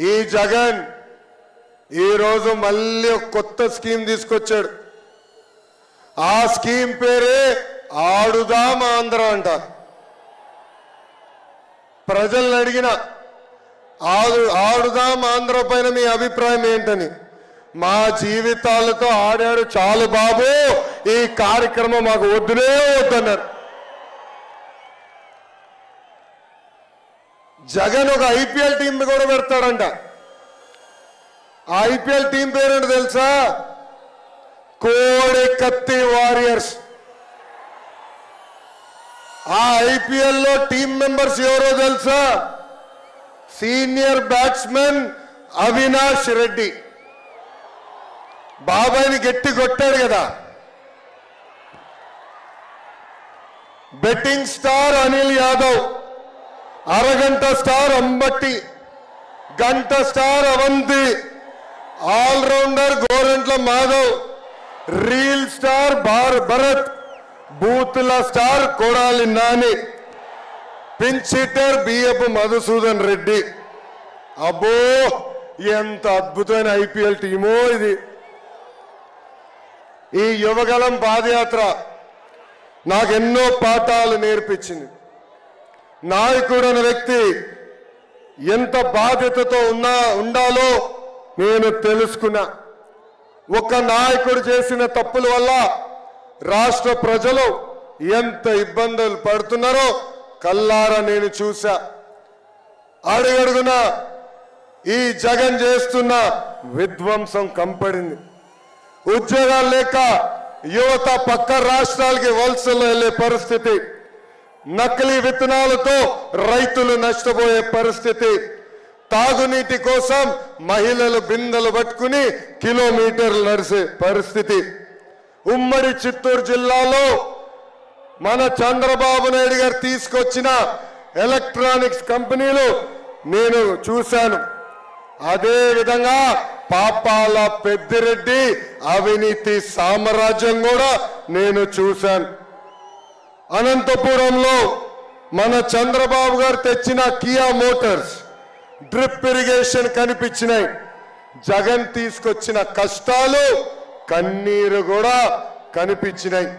ఈ జగన్ ఈ రోజు మళ్ళీ కొత్త స్కీమ్ తీసుకొచ్చాడు. ఆ స్కీమ్ పేరే ఆడుదాం ఆంధ్ర అంట. ప్రజల్ని అడిగిన ఆడుదాం ఆంధ్ర పైన మీ అభిప్రాయం ఏంటని. మా జీవితాలతో ఆడాడు, చాలు బాబు, ఈ కార్యక్రమం మాకు వద్దునే వద్దన్నారు. జగన్ ఒక ఐపీఎల్ టీం కూడా పెడతాడంట. ఆ ఐపీఎల్ టీం పేరేంటో తెలుసా? కోడి కత్తి వారియర్స్. ఆ ఐపీఎల్ లో టీం మెంబర్స్ ఎవరో తెలుసా? Senior batsmen Avinash Reddy. బాబాయిని గట్టి కొట్టాడు కదా. బెట్టింగ్ స్టార్ అనిల్ యాదవ్, అరగంట స్టార్ అంబట్టి, గంట star Avanti, allrounder Gorantla Madhav, reel star Bharat, బూతుల star Kodali Nani, pinch hitter Biyyapu Madhusudan Reddy. అబ్బో, ఎంత అద్భుతమైన ఐపీఎల్ టీమో ఇది. ఈ యువగలం పాదయాత్ర నాకెన్నో పాఠాలు నేర్పించింది. నాయకుడు అనే వ్యక్తి ఎంత బాధ్యతతో ఉండాలో నేను తెలుసుకున్నా. ఒక నాయకుడు చేసిన తప్పుల వల్ల రాష్ట్ర ప్రజలు ఎంత ఇబ్బందులు పడుతున్నారో కల్లారా నేను చూసా. అడుగడుగున ఈ జగన్ చేస్తున్న విధ్వంసం కంపడింది. ఉద్యోగాలు లేక యువత పక్క రాష్ట్రాలకి వలసలు వెళ్లే పరిస్థితి, నకిలీ విత్తనాలతో రైతులు నష్టపోయే పరిస్థితి, తాగునీటి కోసం మహిళలు బిందెలు పట్టుకుని కిలోమీటర్లు నడిచే పరిస్థితి. ఉమ్మడి చిత్తూరు జిల్లాలో మన చంద్రబాబు నాయుడు గారు తీసుకొచ్చిన ఎలక్ట్రానిక్స్ కంపెనీలు నేను చూశాను. అదే విధంగా పాపాల పెద్దిరెడ్డి అవినీతి సామ్రాజ్యం కూడా నేను చూశాను. అనంతపురంలో మన చంద్రబాబు గారు తెచ్చిన కియా మోటార్స్ డ్రిప్ ఇరిగేషన్ కనిపించినాయి. జగన్ తీసుకొచ్చిన కష్టాలు, కన్నీరు కూడా కనిపించినాయి.